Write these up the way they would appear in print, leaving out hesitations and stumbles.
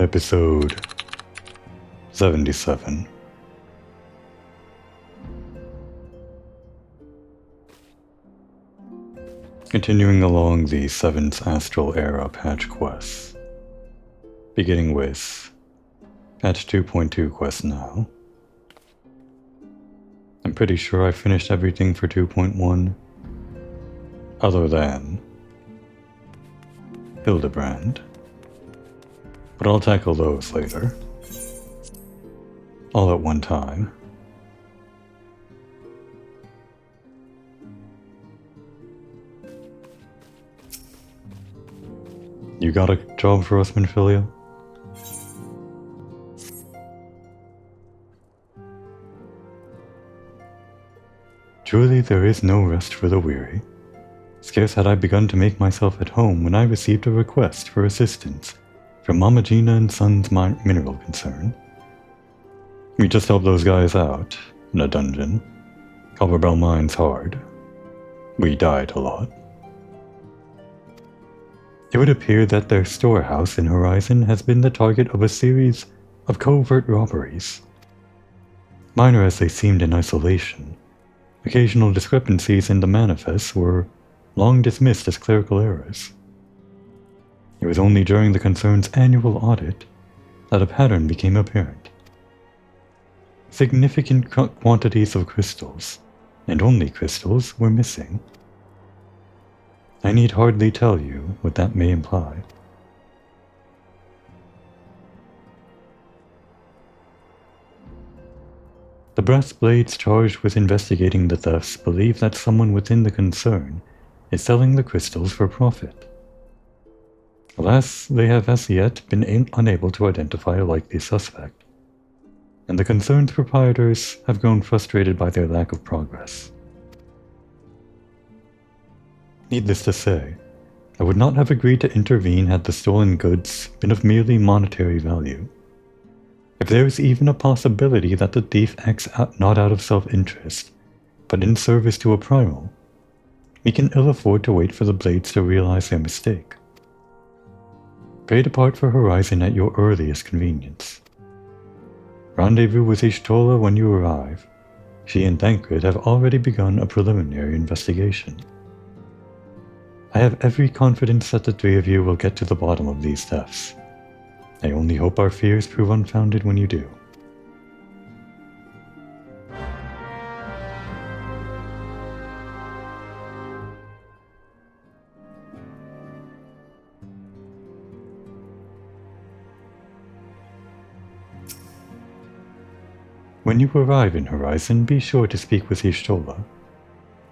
Episode 77. Continuing along the 7th Astral Era patch quests. Beginning with patch 2.2 quest now. I'm pretty sure I finished everything for 2.1, other than Hildebrand. But I'll tackle those later. All at one time. You got a job for us, Minfilia? Truly there is no rest for the weary. Scarce had I begun to make myself at home when I received a request for assistance from Mama Gina and Son's mineral concern. We just helped those guys out in a dungeon. Copperbell Mine's hard. We died a lot. It would appear that their storehouse in Horizon has been the target of a series of covert robberies. Minor as they seemed in isolation, occasional discrepancies in the manifests were long dismissed as clerical errors. It was only during the concern's annual audit that a pattern became apparent. Significant quantities of crystals, and only crystals, were missing. I need hardly tell you what that may imply. The brass blades charged with investigating the thefts believe that someone within the concern is selling the crystals for profit. Alas, they have as yet been unable to identify a likely suspect, and the concern's proprietors have grown frustrated by their lack of progress. Needless to say, I would not have agreed to intervene had the stolen goods been of merely monetary value. If there is even a possibility that the thief acts not out of self-interest, but in service to a primal, we can ill afford to wait for the blades to realize their mistake. Pray depart for Horizon at your earliest convenience. Rendezvous with Ishtola when you arrive. She and Thancred have already begun a preliminary investigation. I have every confidence that the three of you will get to the bottom of these thefts. I only hope our fears prove unfounded when you do. When you arrive in Horizon, be sure to speak with Ishtola.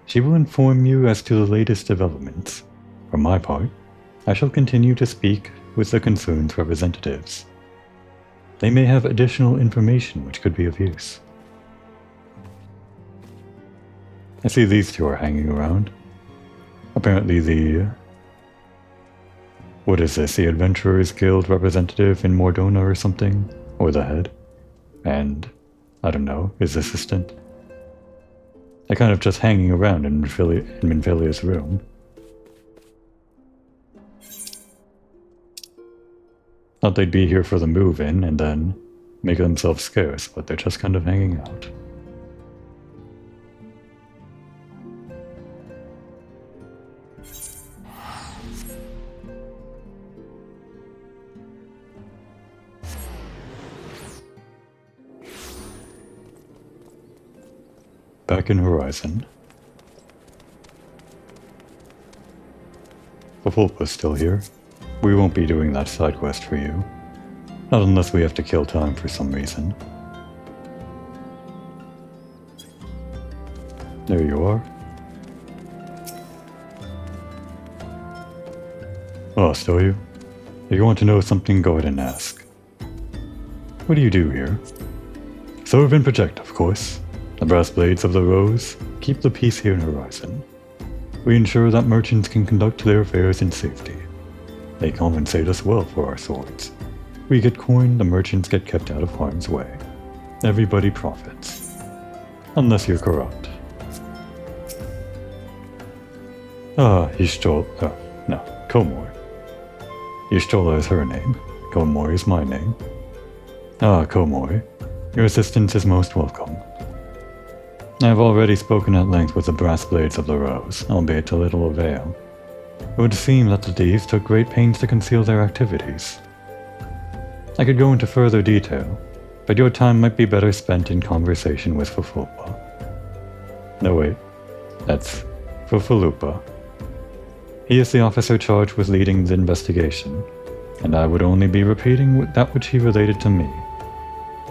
She will inform you as to the latest developments. For my part, I shall continue to speak with the concern's representatives. They may have additional information which could be of use. I see these two are hanging around. Apparently what is this, the Adventurers Guild representative in Mordona or something? Or the head? And I don't know, his assistant. They're kind of just hanging around in Minfilia's room. Thought they'd be here for the move-in and then make themselves scarce, but they're just kind of hanging out. Back in Horizon. Fafulpa's still here. We won't be doing that side quest for you. Not unless we have to kill time for some reason. There you are. Oh, still you? If you want to know something, go ahead and ask. What do you do here? Serve and protect, of course. The brass blades of the Rose keep the peace here in Horizon. We ensure that merchants can conduct their affairs in safety. They compensate us well for our swords. We get coin, the merchants get kept out of harm's way. Everybody profits. Unless you're corrupt. Komor. Ishtola is her name. Komori is my name. Ah, Komori, your assistance is most welcome. I have already spoken at length with the brass blades of the Rose, albeit to little avail. It would seem that the thieves took great pains to conceal their activities. I could go into further detail, but your time might be better spent in conversation with Fufulpa. No wait, that's Fufulupa. He is the officer charged with leading the investigation, and I would only be repeating that which he related to me.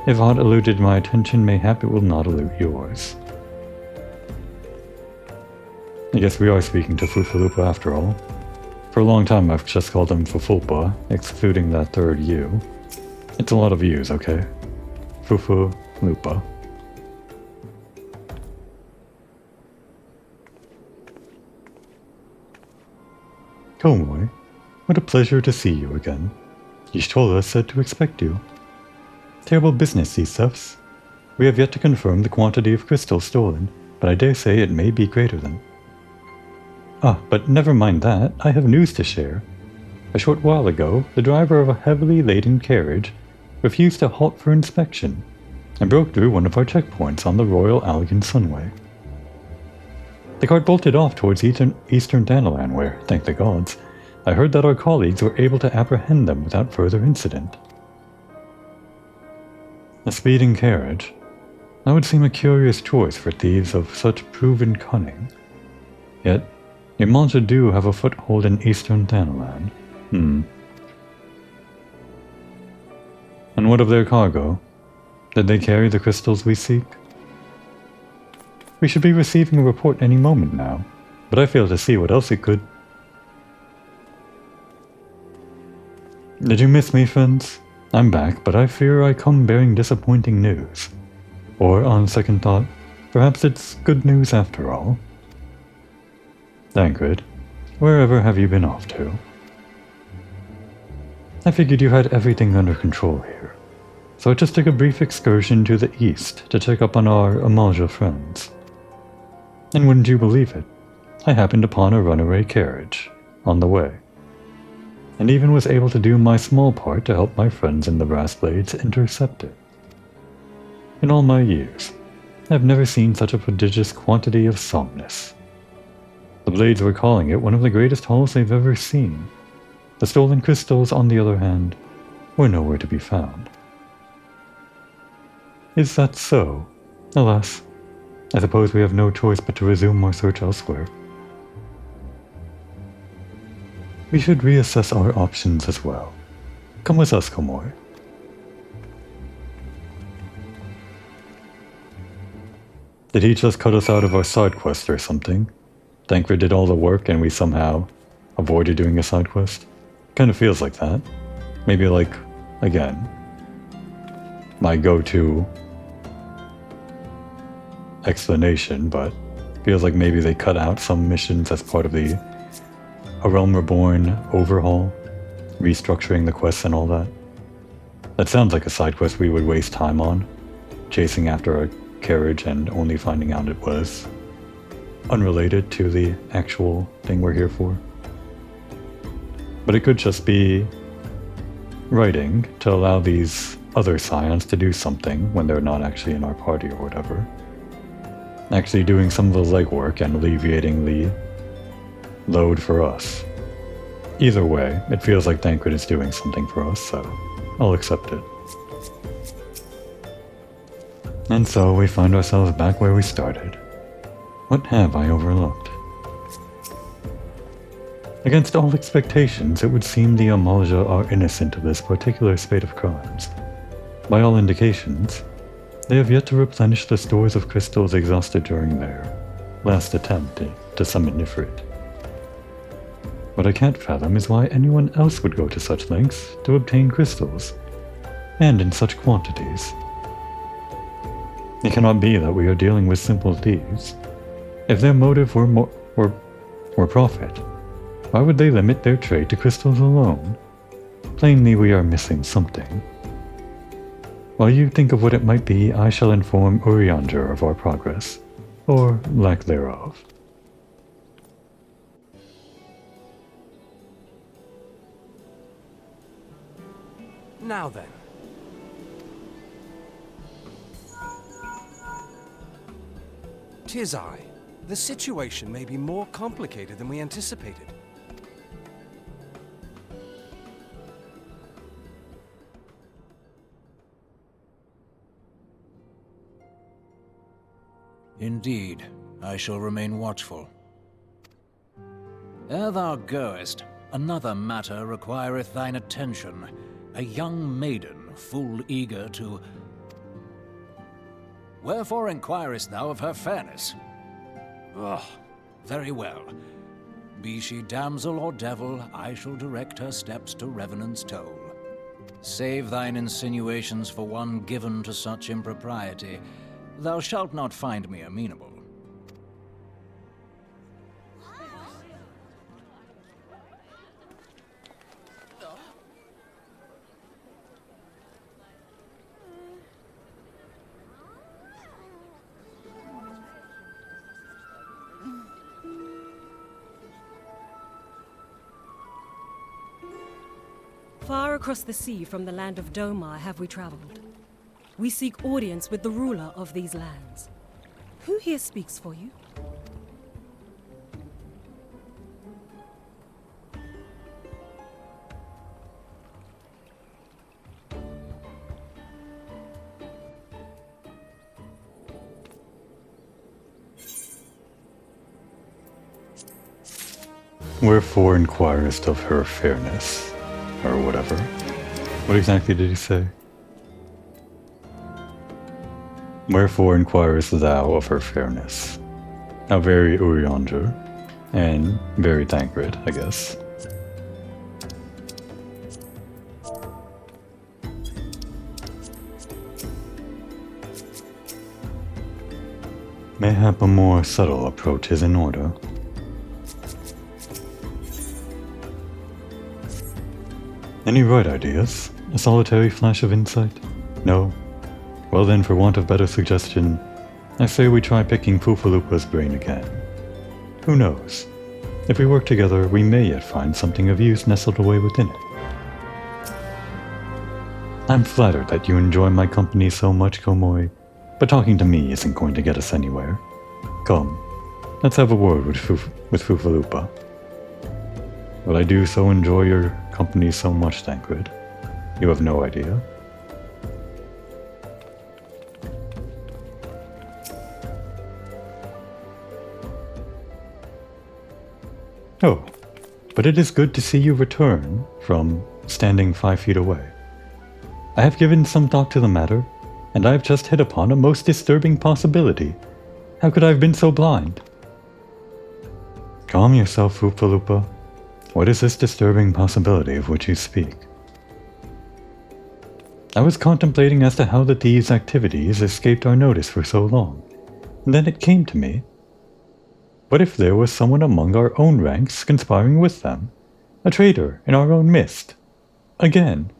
If aught eluded my attention, mayhap it will not elude yours. I guess we are speaking to Fufulupa after all. For a long time I've just called him Fufulpa, excluding that third U. It's a lot of U's, okay? Fufulupa. Komori, what a pleasure to see you again. Y'shtola said to expect you. Terrible business, these stuffs. We have yet to confirm the quantity of crystal stolen, but I dare say it may be greater than. Ah, but never mind that, I have news to share. A short while ago, the driver of a heavily laden carriage refused to halt for inspection and broke through one of our checkpoints on the Royal Allegan Sunway. The cart bolted off towards eastern Danalan where, thank the gods, I heard that our colleagues were able to apprehend them without further incident. A speeding carriage? That would seem a curious choice for thieves of such proven cunning. Yet, Yamalja do have a foothold in eastern Danalan. And what of their cargo? Did they carry the crystals we seek? We should be receiving a report any moment now, but I fail to see what else it could. Did you miss me, friends? I'm back, but I fear I come bearing disappointing news. Or, on second thought, perhaps it's good news after all. Tancred, wherever have you been off to? I figured you had everything under control here, so I just took a brief excursion to the east to check up on our Amalja friends. And wouldn't you believe it, I happened upon a runaway carriage on the way, and even was able to do my small part to help my friends in the Brass Blades intercept it. In all my years, I have never seen such a prodigious quantity of sombness. The Blades were calling it one of the greatest hauls they've ever seen. The stolen crystals, on the other hand, were nowhere to be found. Is that so? Alas, I suppose we have no choice but to resume our search elsewhere. We should reassess our options as well. Come with us, Komori. Did he just cut us out of our side quest or something? Tancred did all the work and we somehow avoided doing a side quest? Kind of feels like that. Maybe like, again, my go-to explanation, but feels like maybe they cut out some missions as part of the A Realm Reborn overhaul, restructuring the quests and all that. That sounds like a side quest we would waste time on, chasing after a carriage and only finding out it was unrelated to the actual thing we're here for. But it could just be writing to allow these other scions to do something when they're not actually in our party or whatever. Actually doing some of the legwork and alleviating the load for us. Either way, it feels like Tancred is doing something for us, so I'll accept it. And so we find ourselves back where we started. What have I overlooked? Against all expectations, it would seem the Amalja are innocent of this particular spate of crimes. By all indications, they have yet to replenish the stores of crystals exhausted during their last attempt to summon Nifrit. What I can't fathom is why anyone else would go to such lengths to obtain crystals, and in such quantities. It cannot be that we are dealing with simple thieves. If their motive were profit, why would they limit their trade to crystals alone? Plainly we are missing something. While you think of what it might be, I shall inform Urianger of our progress, or lack thereof. Now then. Tis I. The situation may be more complicated than we anticipated. Indeed, I shall remain watchful. Ere thou goest, another matter requireth thine attention. A young maiden, full eager to... Wherefore inquirest thou of her fairness? Very well. Be she damsel or devil, I shall direct her steps to Revenant's toll. Save thine insinuations for one given to such impropriety. Thou shalt not find me amenable. Far across the sea from the land of Domar have we traveled. We seek audience with the ruler of these lands. Who here speaks for you? Wherefore inquirest of her fairness, or whatever. What exactly did he say? Wherefore inquirest thou of her fairness? How very Urianger, and very Thancred, I guess. Mayhap a more subtle approach is in order. Any right ideas? A solitary flash of insight? No? Well then, for want of better suggestion, I say we try picking Foofaloopa's brain again. Who knows? If we work together, we may yet find something of use nestled away within it. I'm flattered that you enjoy my company so much, Komori, but talking to me isn't going to get us anywhere. Come, let's have a word with Foofaloopa. Well, I do so enjoy your company so much, Thancred. You have no idea. Oh, but it is good to see you return from standing 5 feet away. I have given some thought to the matter, and I have just hit upon a most disturbing possibility. How could I have been so blind? Calm yourself, Foofaloopa. What is this disturbing possibility of which you speak? I was contemplating as to how the thieves' activities escaped our notice for so long, and then it came to me. What if there was someone among our own ranks conspiring with them? A traitor in our own midst? Again?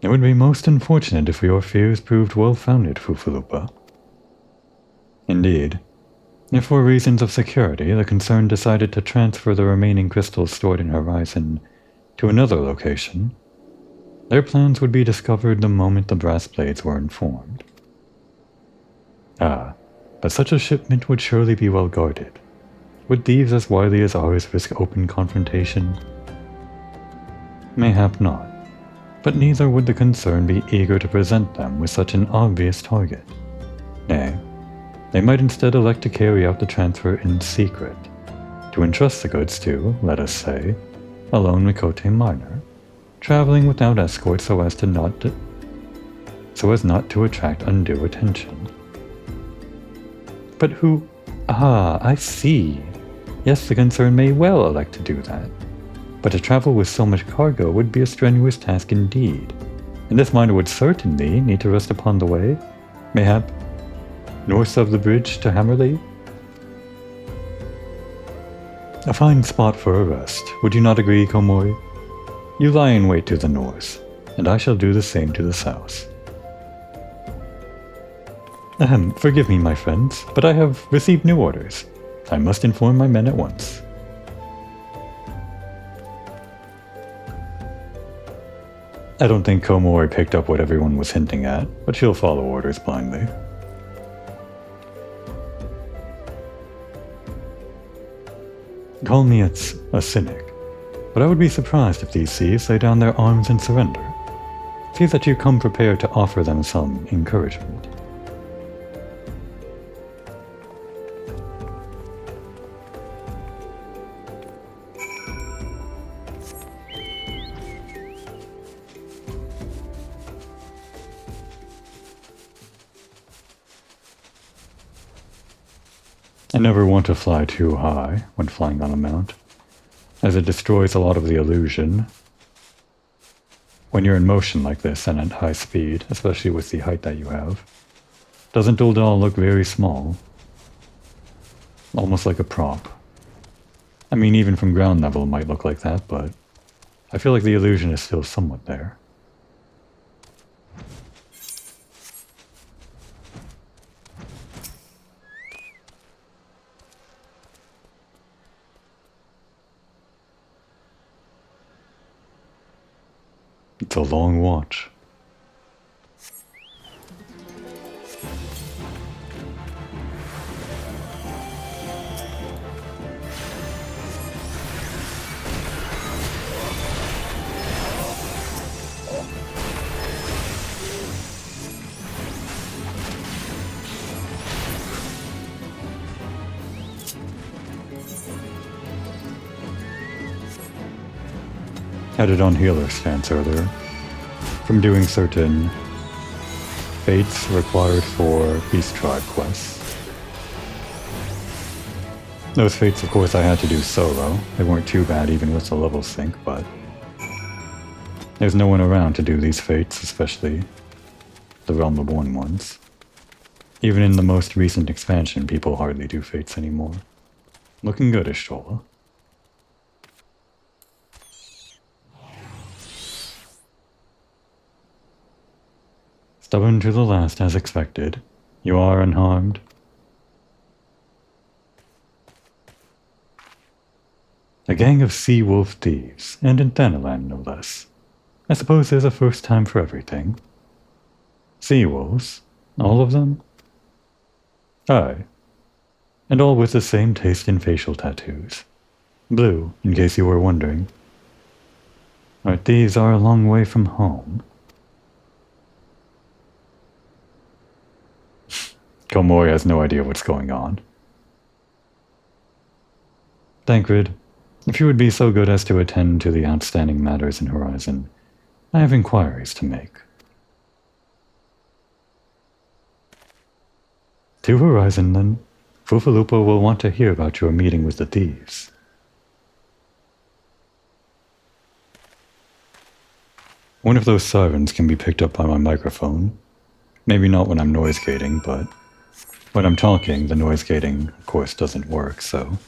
It would be most unfortunate if your fears proved well-founded, Foofaloopa. Indeed. If for reasons of security, the concern decided to transfer the remaining crystals stored in Horizon to another location, their plans would be discovered the moment the brass blades were informed. Ah, but such a shipment would surely be well guarded. Would thieves as wily as ours risk open confrontation? Mayhap not, but neither would the concern be eager to present them with such an obvious target. Nay, they might instead elect to carry out the transfer in secret, to entrust the goods to, let us say, a lone Mikote miner, traveling without escort so as not to attract undue attention. But who... Ah, I see. Yes, the concern may well elect to do that, but to travel with so much cargo would be a strenuous task indeed, and this miner would certainly need to rest upon the way, mayhap north of the bridge to Hammerley. A fine spot for a rest, would you not agree, Komori? You lie in wait to the north, and I shall do the same to the south. Forgive me, my friends, but I have received new orders. I must inform my men at once. I don't think Komori picked up what everyone was hinting at, but she'll follow orders blindly. Call me a cynic, but I would be surprised if these thieves lay down their arms and surrender. See that you come prepared to offer them some encouragement. I never want to fly too high when flying on a mount, as it destroys a lot of the illusion. When you're in motion like this and at high speed, especially with the height that you have, doesn't Duldal look very small? Almost like a prop. I mean, even from ground level it might look like that, but I feel like the illusion is still somewhat there. It's a long watch. Had it on healer stance earlier, from doing certain fates required for Beast Tribe quests. Those fates, of course, I had to do solo. They weren't too bad even with the level sync, but there's no one around to do these fates, especially the Realm Reborn ones. Even in the most recent expansion, people hardly do fates anymore. Looking good, Ishtola. Stubborn to the last as expected. You are unharmed. A gang of sea wolf thieves, and in Thanalan no less. I suppose there's a first time for everything. Sea wolves? All of them? Aye. And all with the same taste in facial tattoos. Blue, in case you were wondering. Our thieves are a long way from home. Komori has no idea what's going on. Thancred, if you would be so good as to attend to the outstanding matters in Horizon, I have inquiries to make. To Horizon, then. Fufalupa will want to hear about your meeting with the thieves. One of those sirens can be picked up by my microphone. Maybe not when I'm noise gating, but when I'm talking, the noise gating, of course, doesn't work, so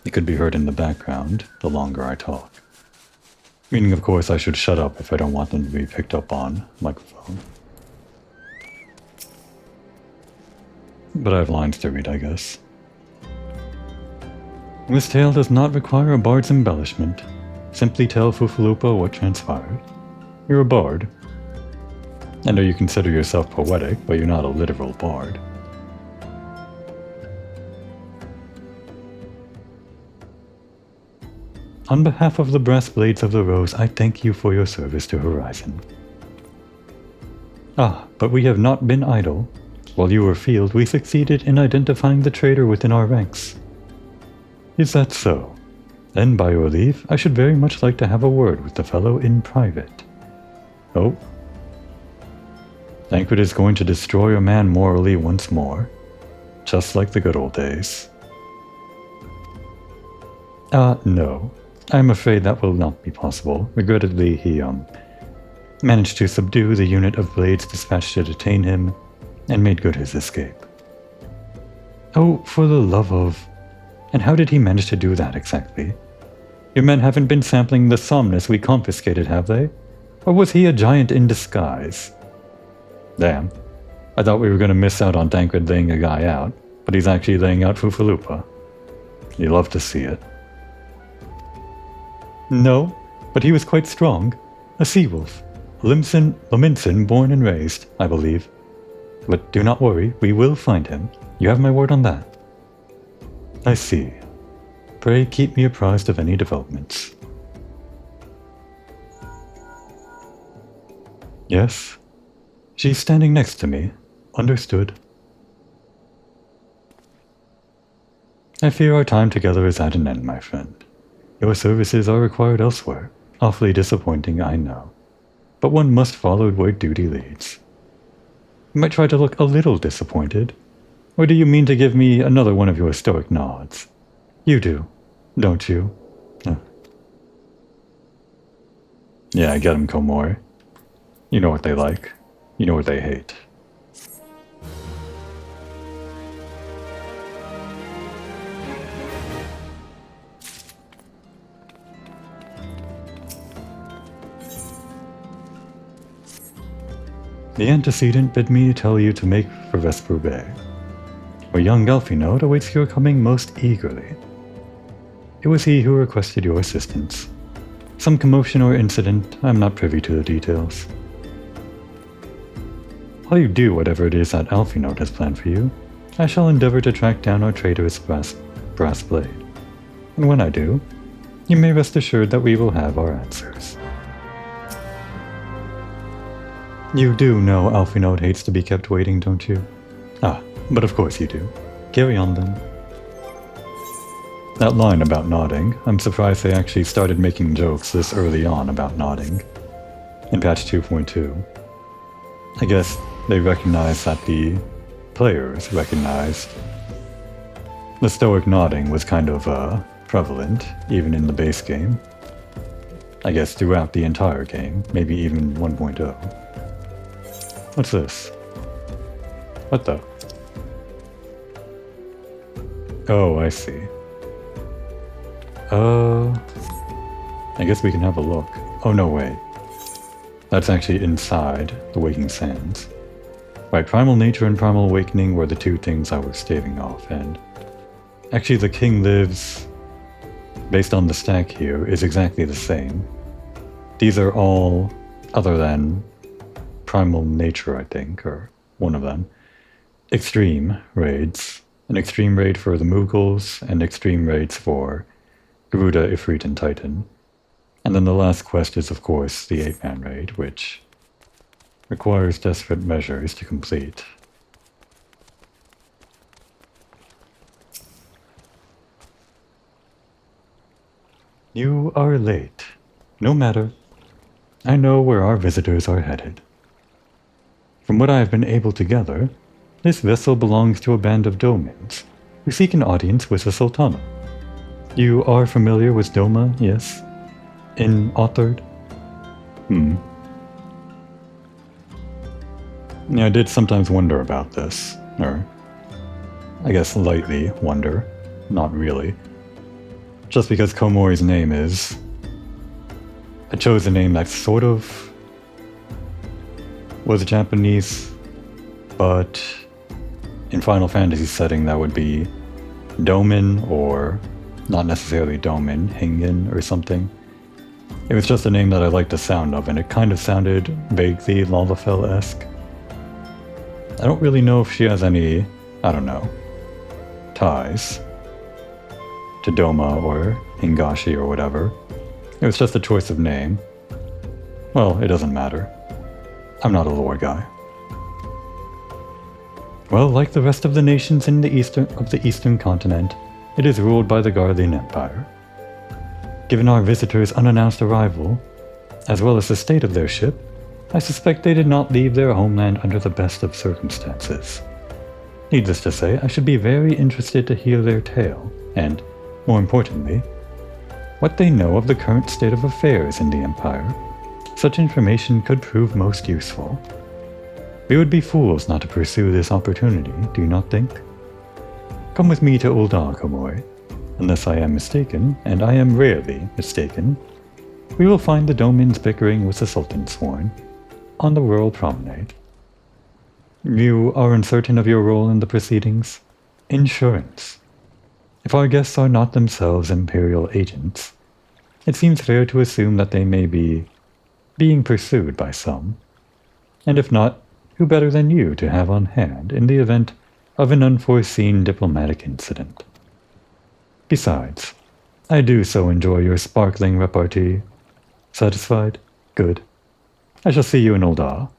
it could be heard in the background the longer I talk. Meaning, of course, I should shut up if I don't want them to be picked up on microphone. But I have lines to read, I guess. This tale does not require a bard's embellishment. Simply tell Fufalupa what transpired. You're a bard. I know you consider yourself poetic, but you're not a literal bard. On behalf of the Brass Blades of the Rose, I thank you for your service to Horizon. Ah, but we have not been idle. While you were afield, we succeeded in identifying the traitor within our ranks. Is that so? Then, by your leave, I should very much like to have a word with the fellow in private. Oh? Thancred is going to destroy a man morally once more, just like the good old days. No. I'm afraid that will not be possible. Regrettably, he, managed to subdue the unit of blades dispatched to detain him, and made good his escape. Oh, for the love of... And how did he manage to do that exactly? Your men haven't been sampling the somnus we confiscated, have they? Or was he a giant in disguise? Damn. I thought we were going to miss out on Thancred laying a guy out, but he's actually laying out Fufalupa. You love to see it. No, but he was quite strong. A sea wolf. Lominson, born and raised, I believe. But do not worry, we will find him. You have my word on that. I see. Pray keep me apprised of any developments. Yes? She's standing next to me. Understood. I fear our time together is at an end, my friend. Your services are required elsewhere. Awfully disappointing, I know. But one must follow where duty leads. You might try to look a little disappointed. Or do you mean to give me another one of your stoic nods? You do, don't you? Yeah, I get 'em, Komori. You know what they like. You know what they hate. The antecedent bid me tell you to make for Vesper Bay, where young Elfinode awaits your coming most eagerly. It was he who requested your assistance. Some commotion or incident, I'm not privy to the details. While you do whatever it is that Elfinode has planned for you, I shall endeavor to track down our traitorous brass blade. And when I do, you may rest assured that we will have our answers. You do know Elfinode hates to be kept waiting, don't you? Ah, but of course you do. Carry on then. That line about nodding, I'm surprised they actually started making jokes this early on about nodding. In patch 2.2. I guess they recognized that the players recognized the stoic nodding was kind of prevalent, even in the base game. I guess throughout the entire game, maybe even 1.0. What's this? What the? Oh, I see. I guess we can have a look. Oh, no, wait. That's actually inside the Waking Sands. Right, Primal Nature and Primal Awakening were the two things I was staving off, and actually the King Lives, based on the stack here, is exactly the same. These are all, other than Primal Nature, I think, or one of them, extreme raids. An extreme raid for the Mughals, and extreme raids for Garuda, Ifrit, and Titan. And then the last quest is, of course, the 8-man raid, which requires desperate measures to complete. You are late. No matter. I know where our visitors are headed. From what I have been able to gather, this vessel belongs to a band of Domans, who seek an audience with the Sultana. You are familiar with Doma, yes? In Authored? Yeah, I did sometimes wonder about this, or I guess lightly wonder, not really. Just because Komori's name is... I chose a name that sort of was Japanese, but in Final Fantasy setting that would be Domin, or not necessarily Domin, Hingen or something. It was just a name that I liked the sound of, and it kind of sounded vaguely Lalafell-esque. I don't really know if she has any, I don't know, ties to Doma or Hingashi or whatever. It was just a choice of name. Well, it doesn't matter. I'm not a lore guy. Well, like the rest of the nations in the eastern continent, it is ruled by the Garlean Empire. Given our visitors' unannounced arrival, as well as the state of their ship, I suspect they did not leave their homeland under the best of circumstances. Needless to say, I should be very interested to hear their tale, and, more importantly, what they know of the current state of affairs in the Empire. Such information could prove most useful. We would be fools not to pursue this opportunity, do you not think? Come with me to Ul'dah, Komori. Unless I am mistaken, and I am rarely mistaken, we will find the Domans bickering with the Sultan Sworn on the Royal Promenade. You are uncertain of your role in the proceedings? Insurance. If our guests are not themselves Imperial agents, it seems fair to assume that they may be being pursued by some. And if not, who better than you to have on hand in the event of an unforeseen diplomatic incident? Besides, I do so enjoy your sparkling repartee. Satisfied? Good. I shall see you in Ul'dah.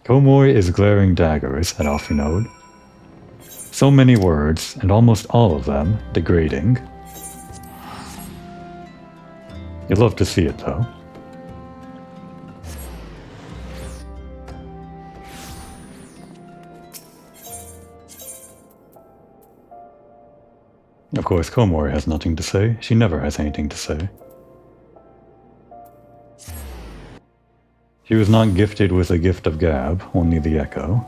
Komori is glaring daggers at Alphinaud. So many words, and almost all of them degrading. You'd love to see it, though. Of course, Komori has nothing to say. She never has anything to say. She was not gifted with the gift of gab, only the echo.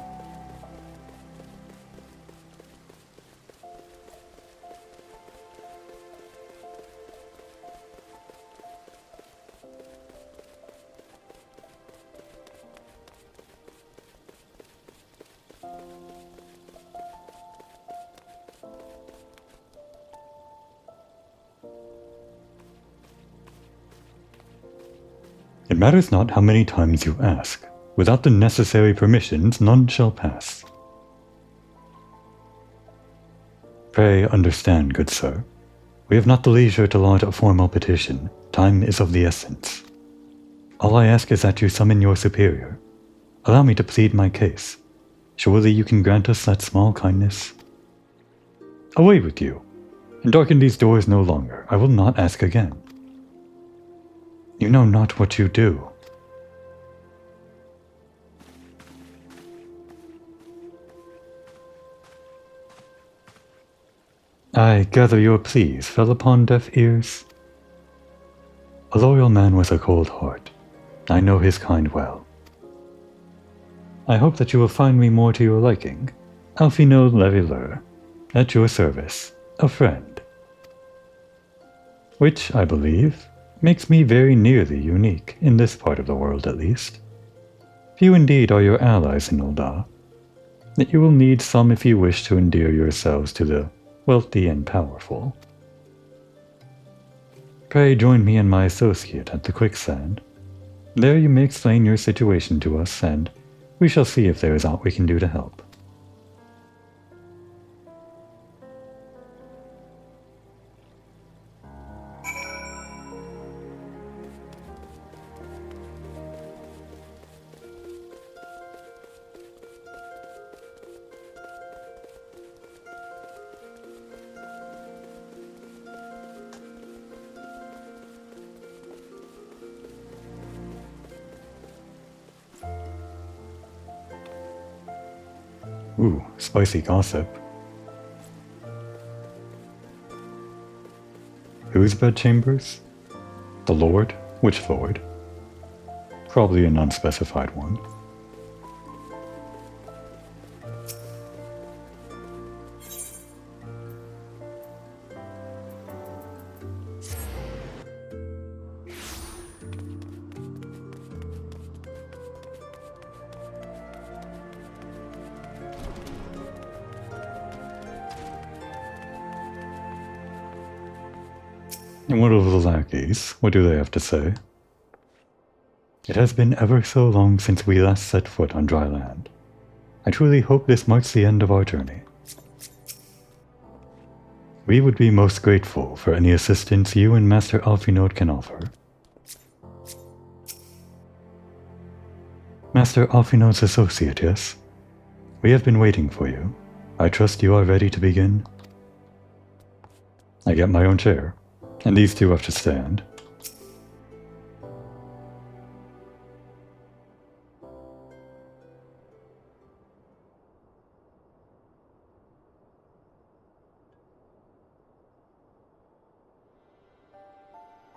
It matters not how many times you ask. Without the necessary permissions, none shall pass. Pray understand, good sir. We have not the leisure to lodge a formal petition. Time is of the essence. All I ask is that you summon your superior. Allow me to plead my case. Surely you can grant us that small kindness? Away with you, and darken these doors no longer. I will not ask again. You know not what you do. I gather your pleas fell upon deaf ears? A loyal man with a cold heart. I know his kind well. I hope that you will find me more to your liking. Alphinaud Leveleur, at your service, a friend. Which, I believe, makes me very nearly unique, in this part of the world at least. Few indeed are your allies in Ul'dah, yet you will need some if you wish to endear yourselves to the wealthy and powerful. Pray join me and my associate at the quicksand. There you may explain your situation to us, and we shall see if there is aught we can do to help. Ooh, spicy gossip. Whose bedchambers? The Lord? Which Lord? Probably an unspecified one. And what of the lackeys? What do they have to say? It has been ever so long since we last set foot on dry land. I truly hope this marks the end of our journey. We would be most grateful for any assistance you and Master Alphinaud can offer. Master Alphinaud's associate, yes? We have been waiting for you. I trust you are ready to begin? I get my own chair. And these two have to stand.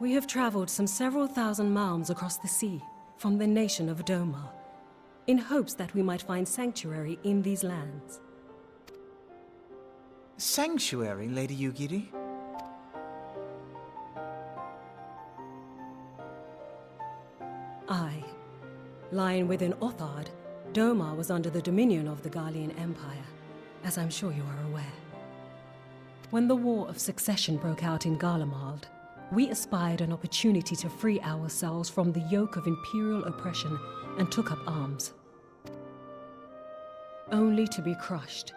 We have traveled some several thousand miles across the sea from the nation of Doma, in hopes that we might find sanctuary in these lands. Sanctuary, Lady Yugiri? Aye. Lying within Othard, Doma was under the dominion of the Garlean Empire, as I'm sure you are aware. When the War of Succession broke out in Garlemald, We espied an opportunity to free ourselves from the yoke of imperial oppression and took up arms. Only to be crushed.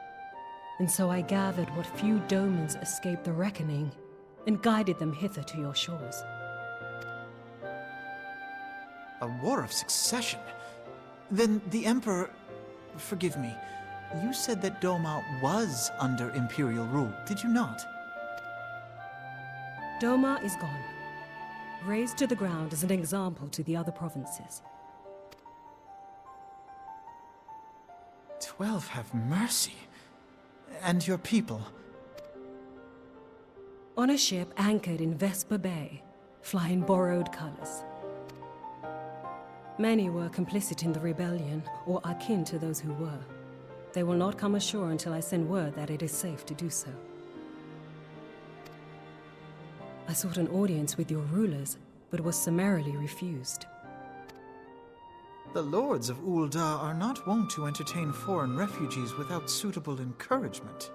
And so I gathered what few domans escaped the reckoning and guided them hither to your shores. A war of succession? Then the Emperor... Forgive me. You said that Doma was under Imperial rule, did you not? Doma is gone. Razed to the ground as an example to the other provinces. 12 have mercy. And your people? On a ship anchored in Vesper Bay, flying borrowed colors. Many were complicit in the rebellion, or akin to those who were. They will not come ashore until I send word that it is safe to do so. I sought an audience with your rulers, but was summarily refused. The lords of Ul'dah are not wont to entertain foreign refugees without suitable encouragement.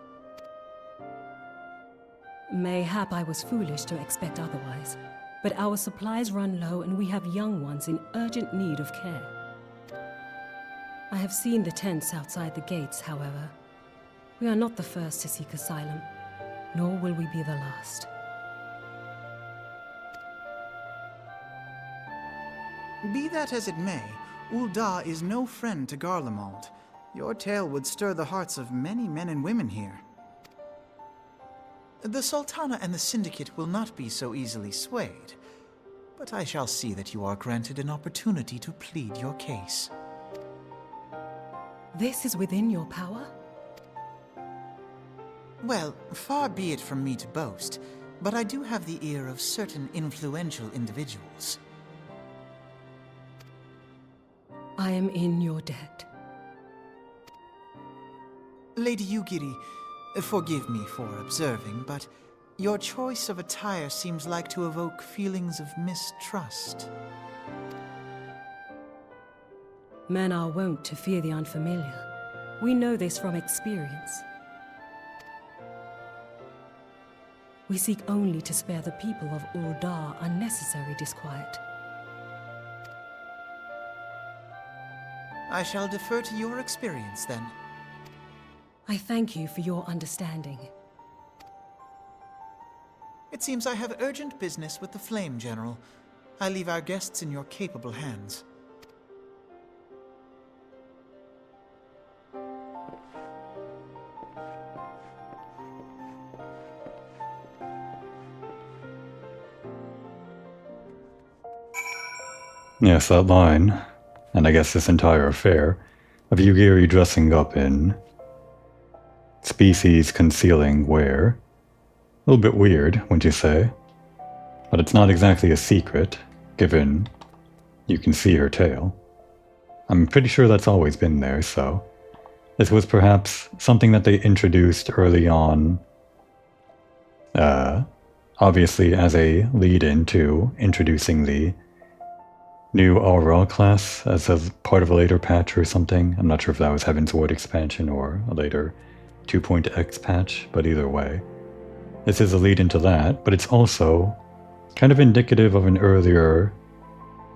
Mayhap I was foolish to expect otherwise, but our supplies run low and we have young ones in urgent need of care. I have seen the tents outside the gates, however. We are not the first to seek asylum, nor will we be the last. Be that as it may, Ul'dah is no friend to Garlemald. Your tale would stir the hearts of many men and women here. The Sultana and the Syndicate will not be so easily swayed, but I shall see that you are granted an opportunity to plead your case. This is within your power? Well, far be it from me to boast, but I do have the ear of certain influential individuals. I am in your debt. Lady Yugiri, forgive me for observing, but your choice of attire seems like to evoke feelings of mistrust. Men are wont to fear the unfamiliar. We know this from experience. We seek only to spare the people of Ul'dah unnecessary disquiet. I shall defer to your experience, then. I thank you for your understanding. It seems I have urgent business with the Flame General. I leave our guests in your capable hands. Yes, that line, and I guess this entire affair, of Yugiri dressing up in species concealing wear. A little bit weird, wouldn't you say? But it's not exactly a secret, given you can see her tail. I'm pretty sure that's always been there, so this was perhaps something that they introduced early on, obviously as a lead-in to introducing the new Aura class as a part of a later patch or something. I'm not sure if that was Heaven's Ward expansion or a later 2.x patch, but either way. This is a lead into that, but it's also kind of indicative of an earlier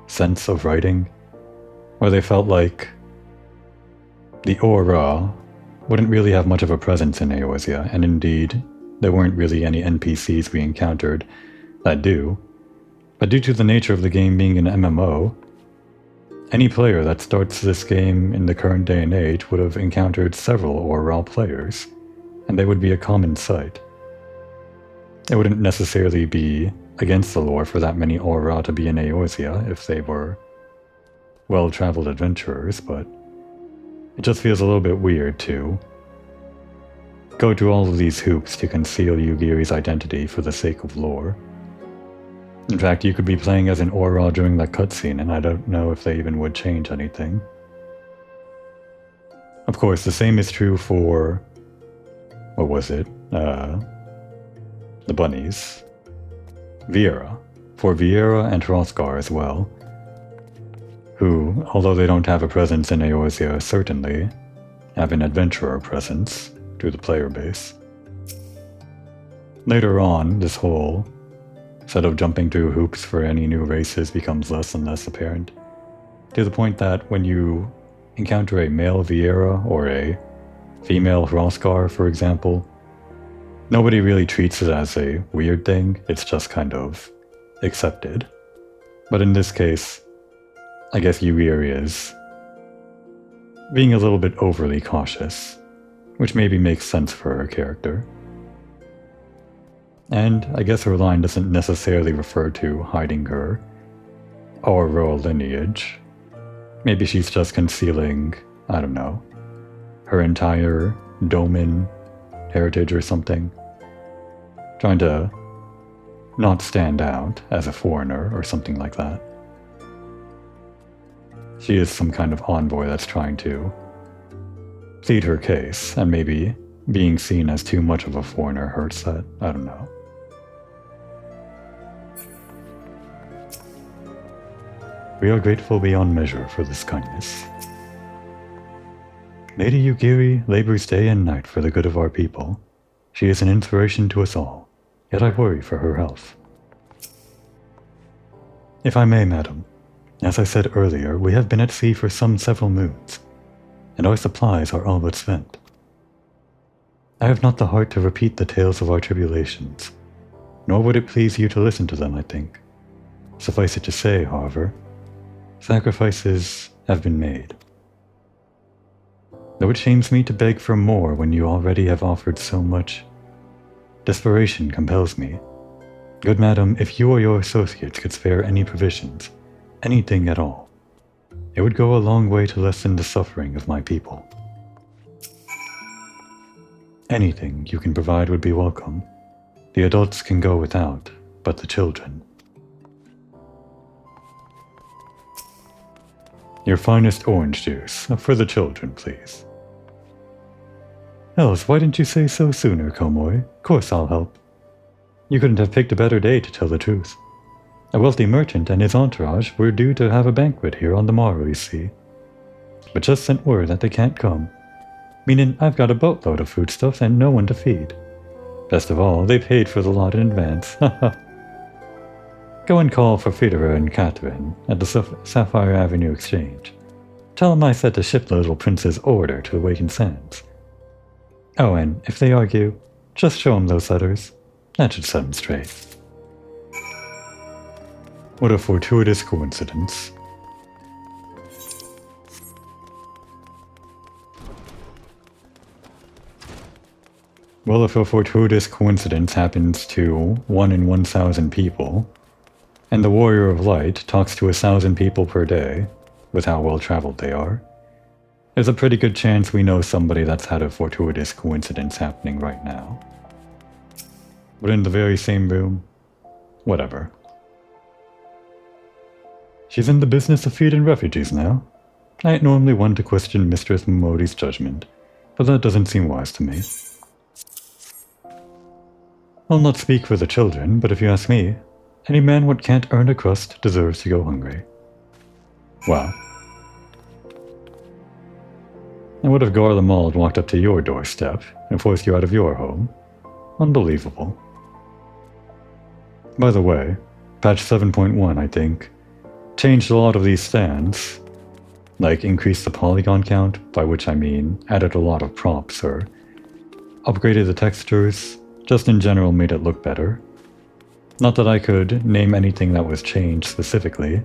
sense of writing, where they felt like the Aura wouldn't really have much of a presence in Eorzea, and indeed, there weren't really any NPCs we encountered that do. But due to the nature of the game being an MMO, any player that starts this game in the current day and age would have encountered several Aura players, and they would be a common sight. It wouldn't necessarily be against the lore for that many Aura to be in Eorzea if they were well-traveled adventurers, but it just feels a little bit weird to go through all of these hoops to conceal Yugiri's identity for the sake of lore. In fact, you could be playing as an Aura during that cutscene, and I don't know if they even would change anything. Of course, the same is true for... what was it? The bunnies. Viera. For Viera and Hrothgar as well, who, although they don't have a presence in Eorzea, certainly have an adventurer presence through the player base. Later on, this whole instead of jumping through hoops for any new races becomes less and less apparent. To the point that when you encounter a male Viera or a female Hrothgar, for example, nobody really treats it as a weird thing, it's just kind of accepted. But in this case, I guess Ygritte is being a little bit overly cautious, which maybe makes sense for her character. And I guess her line doesn't necessarily refer to hiding her or royal lineage. Maybe she's just concealing, I don't know, her entire Domin heritage or something. Trying to not stand out as a foreigner or something like that. She is some kind of envoy that's trying to plead her case, and maybe being seen as too much of a foreigner hurts that. I don't know. We are grateful beyond measure for this kindness. Lady Ygritte labors day and night for the good of our people. She is an inspiration to us all, yet I worry for her health. If I may, madam, as I said earlier, we have been at sea for several moons, and our supplies are all but spent. I have not the heart to repeat the tales of our tribulations, nor would it please you to listen to them, I think. Suffice it to say, however, sacrifices have been made. Though it shames me to beg for more when you already have offered so much, desperation compels me. Good madam, if you or your associates could spare any provisions, anything at all, it would go a long way to lessen the suffering of my people. Anything you can provide would be welcome. The adults can go without, but the children. Your finest orange juice, for the children, please. Else, why didn't you say so sooner, Komoy? Of course I'll help. You couldn't have picked a better day to tell the truth. A wealthy merchant and his entourage were due to have a banquet here on the morrow, you see. But just sent word that they can't come. Meaning I've got a boatload of foodstuffs and no one to feed. Best of all, they paid for the lot in advance. Go and call for Federer and Catherine at the Sapphire Avenue Exchange. Tell them I set the ship the little prince's order to awaken Sands. Oh, and if they argue, just show them those letters. That should set them straight. What a fortuitous coincidence. Well, if a fortuitous coincidence happens to 1 in 1,000 people, and the Warrior of Light talks to 1,000 people per day, with how well traveled they are, there's a pretty good chance we know somebody that's had a fortuitous coincidence happening right now. But in the very same room, whatever. She's in the business of feeding refugees now. I ain't normally one to question Mistress Momodi's judgment, but that doesn't seem wise to me. I'll not speak for the children, but if you ask me, any man what can't earn a crust deserves to go hungry. Wow. And what if Garlemald walked up to your doorstep and forced you out of your home? Unbelievable. By the way, patch 7.1, I think, changed a lot of these stands, like increased the polygon count, by which I mean added a lot of props or upgraded the textures, just in general made it look better. Not that I could name anything that was changed specifically,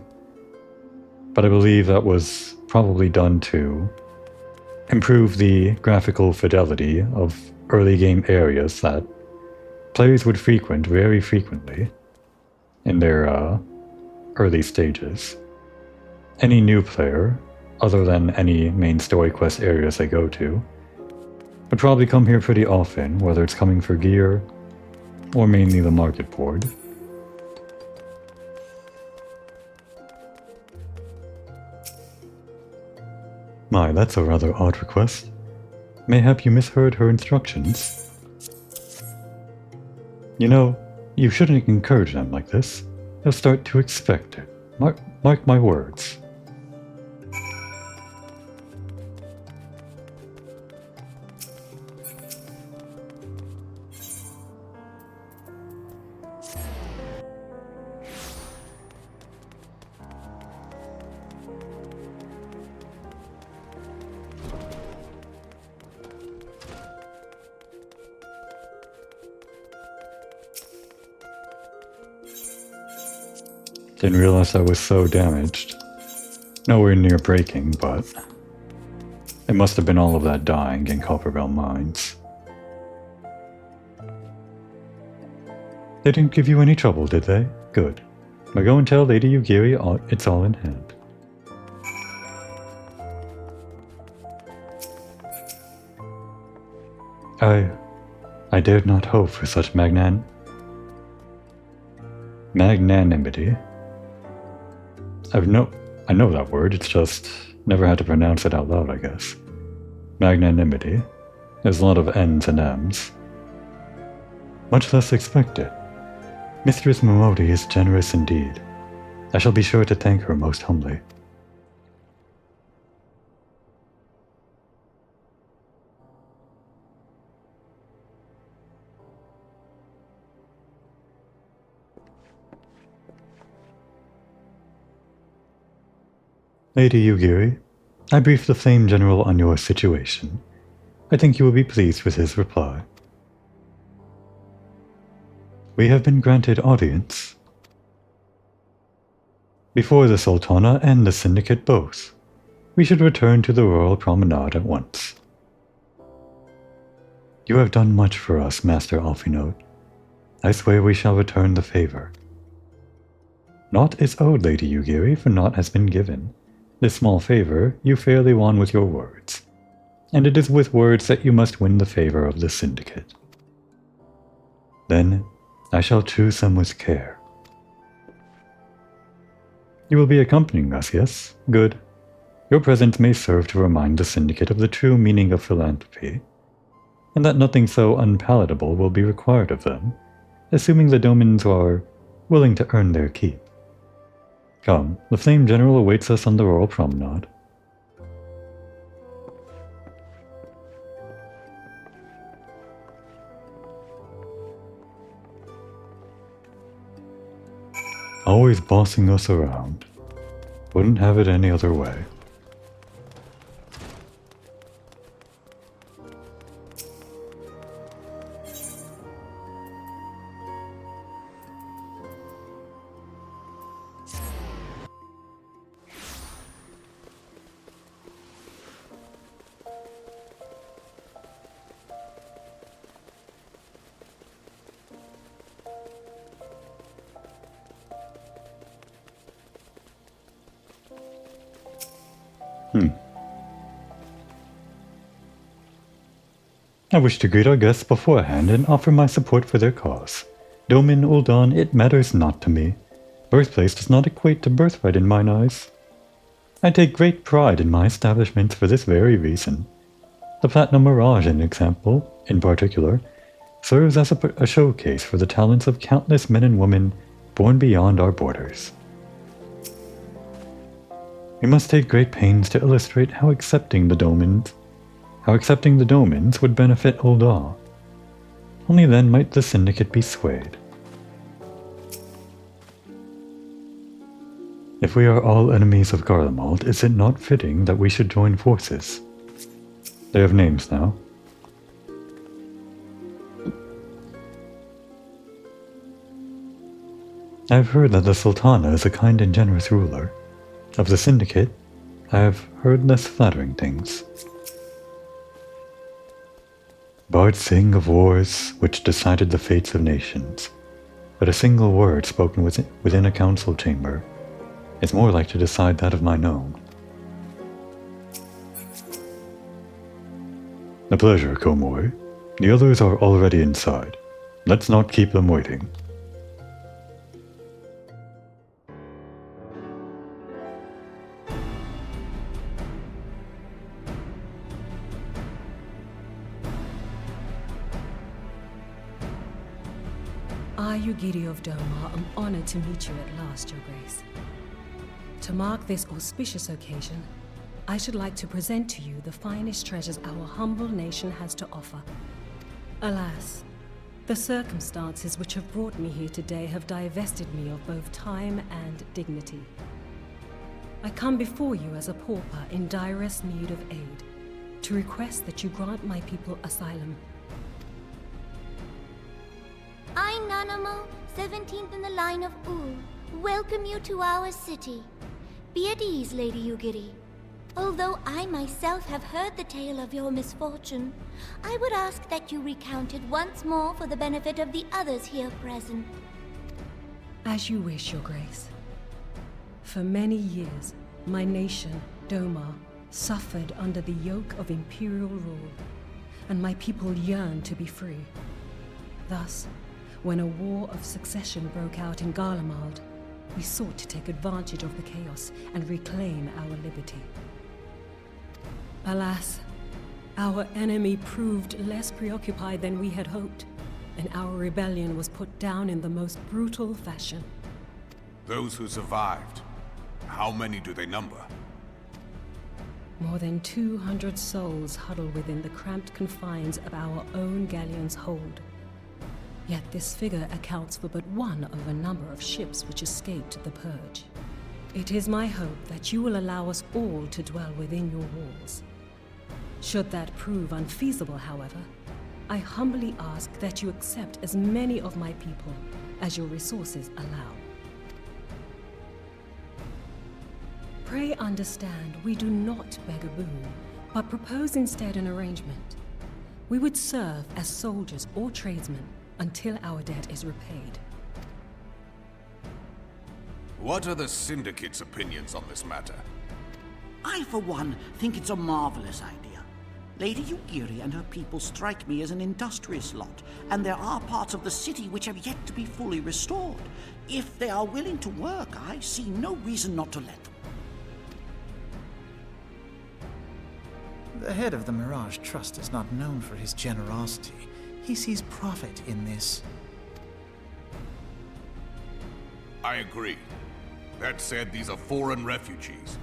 but I believe that was probably done to improve the graphical fidelity of early game areas that players would frequent very frequently in their early stages. Any new player, other than any main story quest areas they go to, would probably come here pretty often, whether it's coming for gear or mainly the market board. My, that's a rather odd request. Mayhap you misheard her instructions. You know, you shouldn't encourage them like this. They'll start to expect it. Mark my words. Didn't realize I was so damaged. Nowhere near breaking, but it must have been all of that dying in Copperbell Mines. They didn't give you any trouble, did they? Good. Now go and tell Lady Yugiri it's all in hand. I dared not hope for such magnanimity. I know that word, it's just never had to pronounce it out loud, I guess. Magnanimity. There's a lot of N's and M's. Much less expected. Mistress Momodi is generous indeed. I shall be sure to thank her most humbly. Lady Yugiri, I briefed the Flame General on your situation. I think you will be pleased with his reply. We have been granted audience before the Sultana and the Syndicate both. We should return to the Royal Promenade at once. You have done much for us, Master Alphinaud. I swear we shall return the favor. Naught is owed, Lady Yugiri, for naught has been given. This small favor you fairly won with your words, and it is with words that you must win the favor of the Syndicate. Then I shall choose them with care. You will be accompanying us, yes? Good. Your presence may serve to remind the Syndicate of the true meaning of philanthropy, and that nothing so unpalatable will be required of them, assuming the Domans are willing to earn their keep. Come, the Flame General awaits us on the Royal Promenade. Always bossing us around. Wouldn't have it any other way. I wish to greet our guests beforehand and offer my support for their cause. Domin Uldan, it matters not to me. Birthplace does not equate to birthright in mine eyes. I take great pride in my establishments for this very reason. The Platinum Mirage, in particular, serves as a showcase for the talents of countless men and women born beyond our borders. We must take great pains to illustrate how accepting the Domans would benefit Ul'dah. Only then might the Syndicate be swayed. If we are all enemies of Garlemald, is it not fitting that we should join forces? They have names now. I have heard that the Sultana is a kind and generous ruler. Of the Syndicate, I have heard less flattering things. Bards sing of wars which decided the fates of nations, but a single word spoken within a council chamber is more like to decide that of mine own. A pleasure, Komori. The others are already inside. Let's not keep them waiting. I, Yugiri of Doma, am honored to meet you at last, Your Grace. To mark this auspicious occasion, I should like to present to you the finest treasures our humble nation has to offer. Alas, the circumstances which have brought me here today have divested me of both time and dignity. I come before you as a pauper in direst need of aid, to request that you grant my people asylum. I, Nanamo, 17th in the line of Ul, welcome you to our city. Be at ease, Lady Yugiri. Although I myself have heard the tale of your misfortune, I would ask that you recount it once more for the benefit of the others here present. As you wish, Your Grace. For many years, my nation, Domar, suffered under the yoke of imperial rule, and my people yearned to be free. Thus, when a war of succession broke out in Garlemald, we sought to take advantage of the chaos and reclaim our liberty. Alas, our enemy proved less preoccupied than we had hoped, and our rebellion was put down in the most brutal fashion. Those who survived, how many do they number? More than 200 souls huddle within the cramped confines of our own galleon's hold. Yet this figure accounts for but one of a number of ships which escaped the purge. It is my hope that you will allow us all to dwell within your walls. Should that prove unfeasible, however, I humbly ask that you accept as many of my people as your resources allow. Pray understand, we do not beg a boon, but propose instead an arrangement. We would serve as soldiers or tradesmen until our debt is repaid. What are the Syndicate's opinions on this matter? I, for one, think it's a marvelous idea. Lady Yugiri and her people strike me as an industrious lot, and there are parts of the city which have yet to be fully restored. If they are willing to work, I see no reason not to let them. The head of the Mirage Trust is not known for his generosity. He sees profit in this. I agree. That said, these are foreign refugees.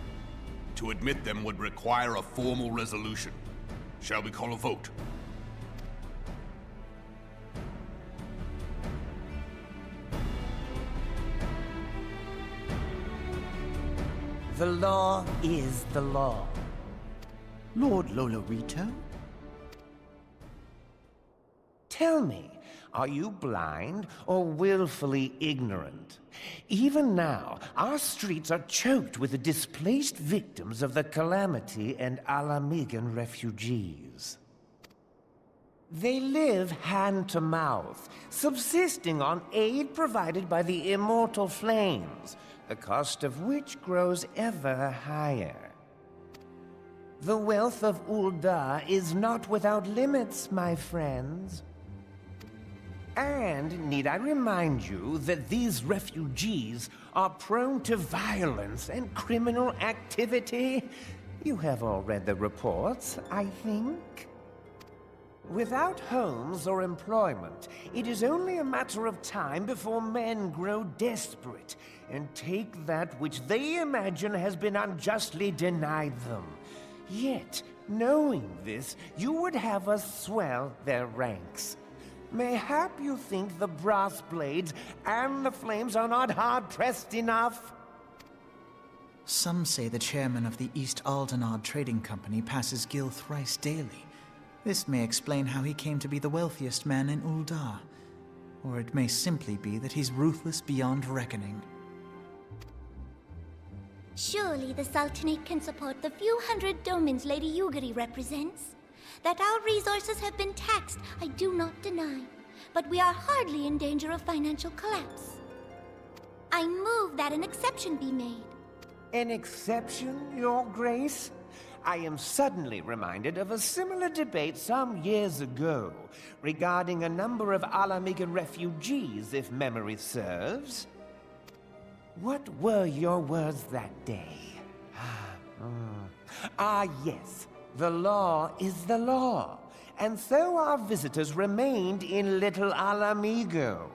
To admit them would require a formal resolution. Shall we call a vote? The law is the law. Lord Lolorito? Tell me, are you blind or willfully ignorant? Even now, our streets are choked with the displaced victims of the Calamity and Alamigan refugees. They live hand to mouth, subsisting on aid provided by the immortal flames, the cost of which grows ever higher. The wealth of Ul'dah is not without limits, my friends. And need I remind you that these refugees are prone to violence and criminal activity? You have all read the reports, I think. Without homes or employment, it is only a matter of time before men grow desperate and take that which they imagine has been unjustly denied them. Yet, knowing this, you would have us swell their ranks. Mayhap you think the brass blades and the flames are not hard-pressed enough? Some say the chairman of the East Aldenard Trading Company passes Gil thrice daily. This may explain how he came to be the wealthiest man in Ul'dah. Or it may simply be that he's ruthless beyond reckoning. Surely the Sultanate can support the few hundred domins Lady Yugiri represents. That our resources have been taxed, I do not deny. But we are hardly in danger of financial collapse. I move that an exception be made. An exception, Your Grace? I am suddenly reminded of a similar debate some years ago regarding a number of Alamigan refugees, if memory serves. What were your words that day? Yes. The law is the law, and so our visitors remained in Little Alamigo.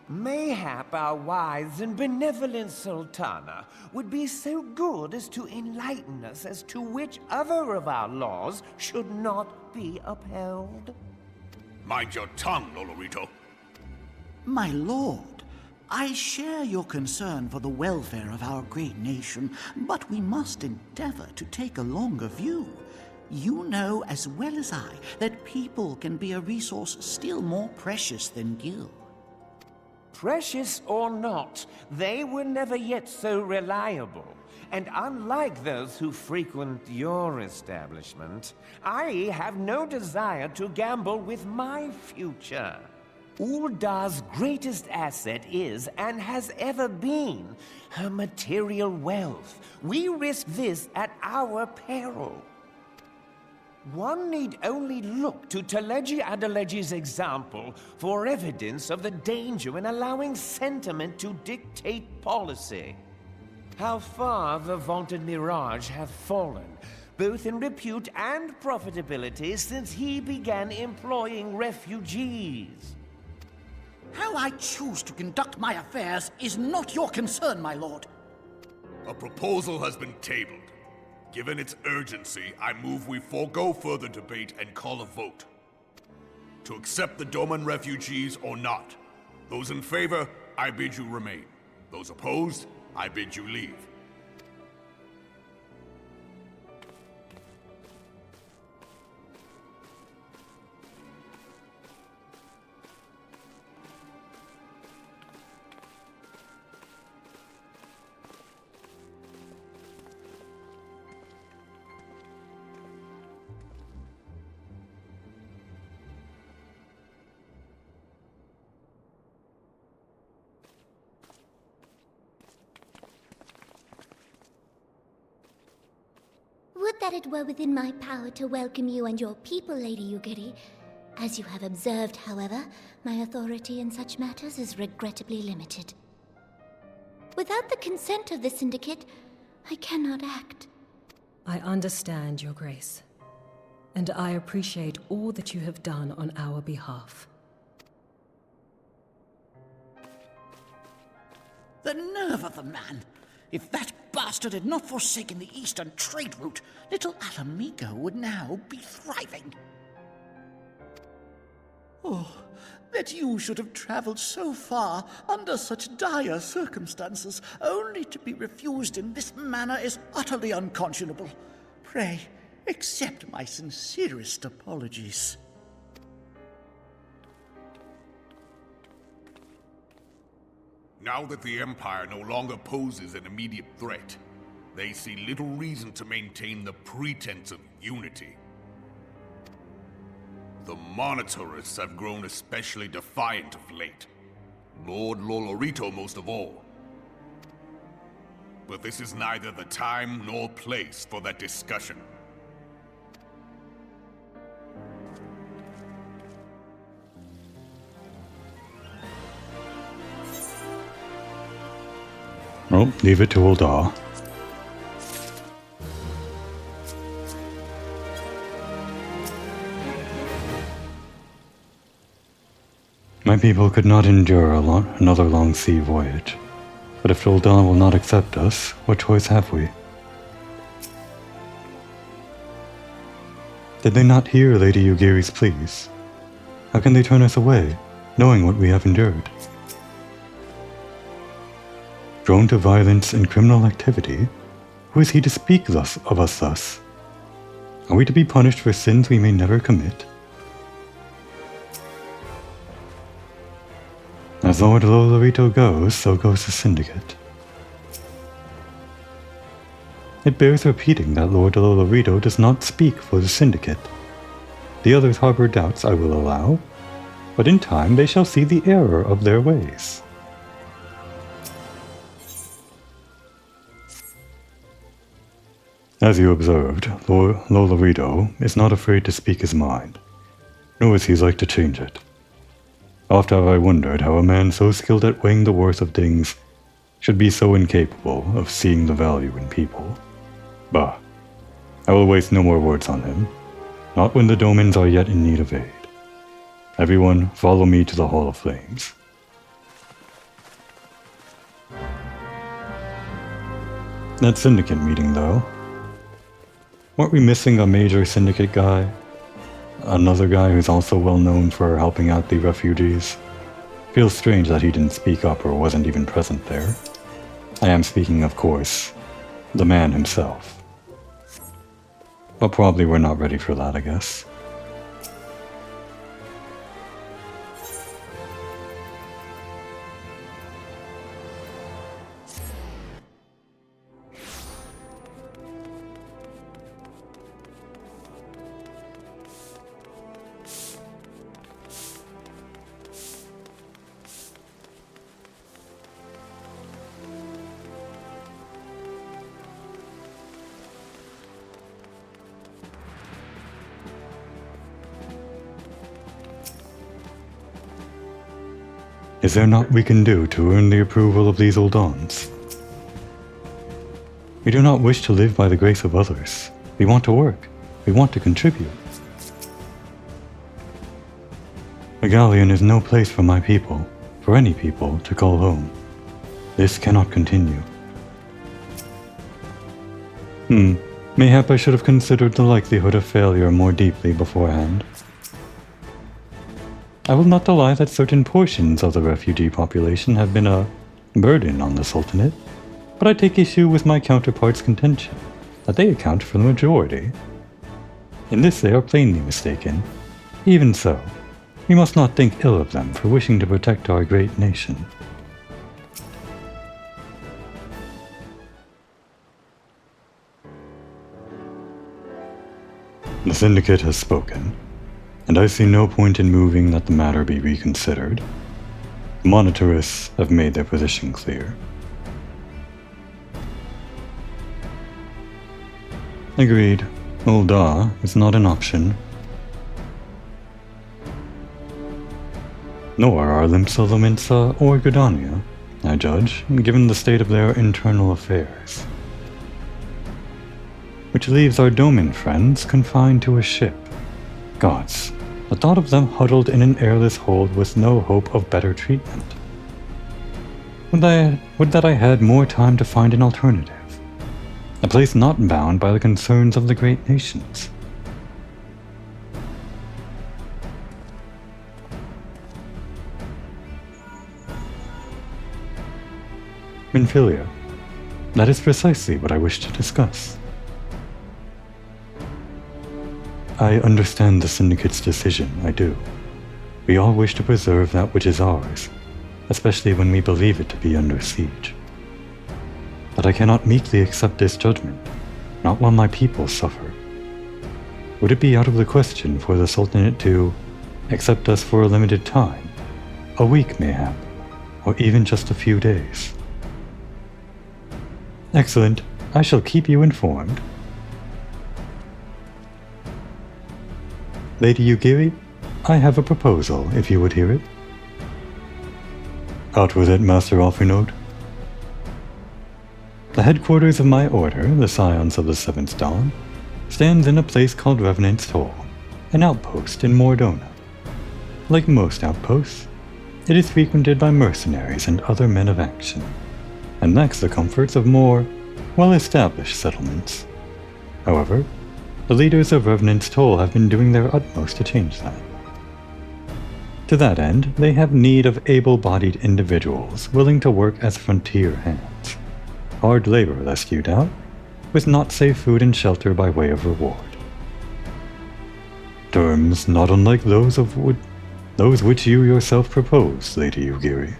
Mayhap our wise and benevolent Sultana would be so good as to enlighten us as to which other of our laws should not be upheld. Mind your tongue, Lolorito. My lord, I share your concern for the welfare of our great nation, but we must endeavor to take a longer view. You know as well as I that people can be a resource still more precious than Gil. Precious or not, they were never yet so reliable. And unlike those who frequent your establishment, I have no desire to gamble with my future. Uldar's greatest asset is, and has ever been, her material wealth. We risk this at our peril. One need only look to Teleji Adeleji's example for evidence of the danger in allowing sentiment to dictate policy. How far the vaunted Mirage hath fallen, both in repute and profitability, since he began employing refugees. How I choose to conduct my affairs is not your concern, my lord. A proposal has been tabled. Given its urgency, I move we forego further debate and call a vote. To accept the Doman refugees or not. Those in favor, I bid you remain. Those opposed, I bid you leave. Would that it were within my power to welcome you and your people, Lady Yugiri. As you have observed, however, my authority in such matters is regrettably limited. Without the consent of the Syndicate, I cannot act. I understand, Your Grace, and I appreciate all that you have done on our behalf. The nerve of the man! If that bastard had not forsaken the eastern trade route, little Alamigo would now be thriving. Oh, that you should have traveled so far under such dire circumstances, only to be refused in this manner is utterly unconscionable. Pray, accept my sincerest apologies. Now that the Empire no longer poses an immediate threat, they see little reason to maintain the pretense of unity. The Monetarists have grown especially defiant of late. Lord Lolorito most of all. But this is neither the time nor place for that discussion. Well, leave it to Uldar. My people could not endure another long sea voyage. But if Uldar will not accept us, what choice have we? Did they not hear Lady Yugiri's pleas? How can they turn us away, knowing what we have endured? Prone to violence and criminal activity, who is he to speak thus of us thus? Are we to be punished for sins we may never commit? As Lord Lolorito goes, so goes the Syndicate. It bears repeating that Lord Lolorito does not speak for the Syndicate. The others harbor doubts, I will allow, but in time they shall see the error of their ways. As you observed, Lord Lolorito is not afraid to speak his mind, nor is he like to change it. Oft have I wondered how a man so skilled at weighing the worth of things should be so incapable of seeing the value in people. Bah, I will waste no more words on him, not when the Domans are yet in need of aid. Everyone, follow me to the Hall of Flames. That Syndicate meeting, though. Weren't we missing a major Syndicate guy? Another guy who's also well known for helping out the refugees? Feels strange that he didn't speak up or wasn't even present there. I am speaking, of course, the man himself. But probably we're not ready for that, I guess. Is there naught we can do to earn the approval of these Uldans? We do not wish to live by the grace of others. We want to work. We want to contribute. The Galleon is no place for my people, for any people, to call home. This cannot continue. Mayhap I should have considered the likelihood of failure more deeply beforehand. I will not deny that certain portions of the refugee population have been a burden on the Sultanate, but I take issue with my counterpart's contention that they account for the majority. In this they are plainly mistaken. Even so, we must not think ill of them for wishing to protect our great nation. The Syndicate has spoken, and I see no point in moving that the matter be reconsidered. The Monetarists have made their position clear. Agreed. Ul'dah is not an option. Nor are Limpsa, Lominsa, or Gridania, I judge, given the state of their internal affairs. Which leaves our Domin friends confined to a ship. Gods, the thought of them huddled in an airless hold with no hope of better treatment. Would that I had more time to find an alternative. A place not bound by the concerns of the great nations. Minfilia, that is precisely what I wish to discuss. I understand the Syndicate's decision, I do. We all wish to preserve that which is ours, especially when we believe it to be under siege. But I cannot meekly accept this judgment, not while my people suffer. Would it be out of the question for the Sultanate to accept us for a limited time, a week mayhap, or even just a few days? Excellent. I shall keep you informed. Lady Yugiri, I have a proposal, if you would hear it. Out with it, Master Alphinaud. The headquarters of my order, the Scions of the Seventh Dawn, stands in a place called Revenant's Toll, an outpost in Mordona. Like most outposts, it is frequented by mercenaries and other men of action, and lacks the comforts of more well-established settlements. However, the leaders of Revenant's Toll have been doing their utmost to change that. To that end, they have need of able-bodied individuals willing to work as frontier hands. Hard labor, lest you doubt, with not safe food and shelter by way of reward. Terms not unlike those which you yourself proposed, Lady Yugiri.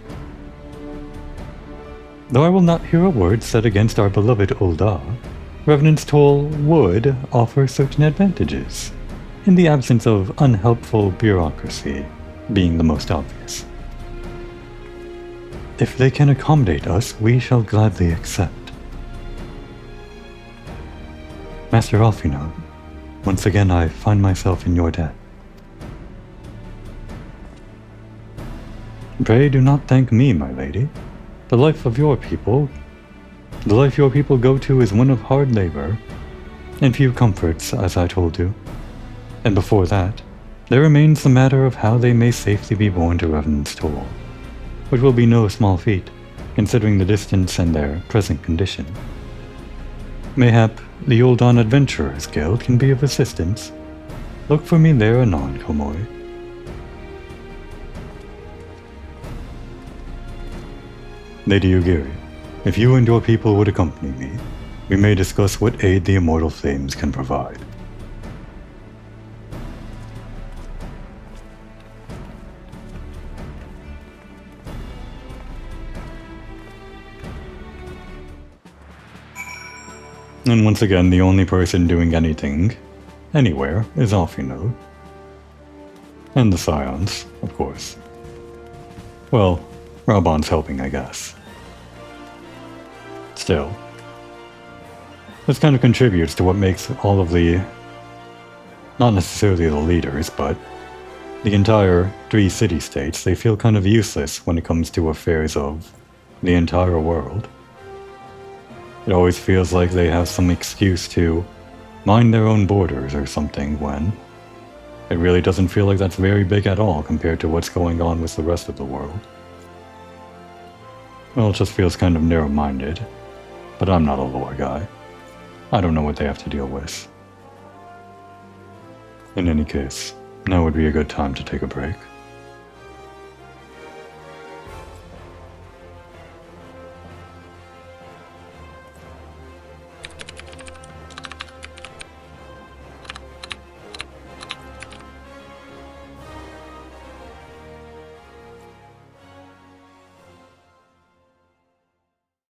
Though I will not hear a word said against our beloved Ul'dah, Revenant's Toll would offer certain advantages, in the absence of unhelpful bureaucracy being the most obvious. If they can accommodate us, we shall gladly accept. Master Alphinaud, once again I find myself in your debt. Pray do not thank me, my lady. The life your people go to is one of hard labor, and few comforts, as I told you. And before that, there remains the matter of how they may safely be borne to Revenant's Toll, which will be no small feat, considering the distance and their present condition. Mayhap the Ul'dan Adventurers Guild can be of assistance. Look for me there anon, Komori. Lady Yugiri, if you and your people would accompany me, we may discuss what aid the Immortal Flames can provide. And once again, the only person doing anything, anywhere, is Alphinaud. And the Scions, of course. Well, Raban's helping, I guess. Still, this kind of contributes to what makes all of the, not necessarily the leaders, but The entire 3 city-states, they feel kind of useless when it comes to affairs of the entire world. It always feels like they have some excuse to mind their own borders or something, when it really doesn't feel like that's very big at all compared to what's going on with the rest of the world. Well, it just feels kind of narrow-minded, but I'm not a lore guy. I don't know what they have to deal with. In any case, now would be a good time to take a break.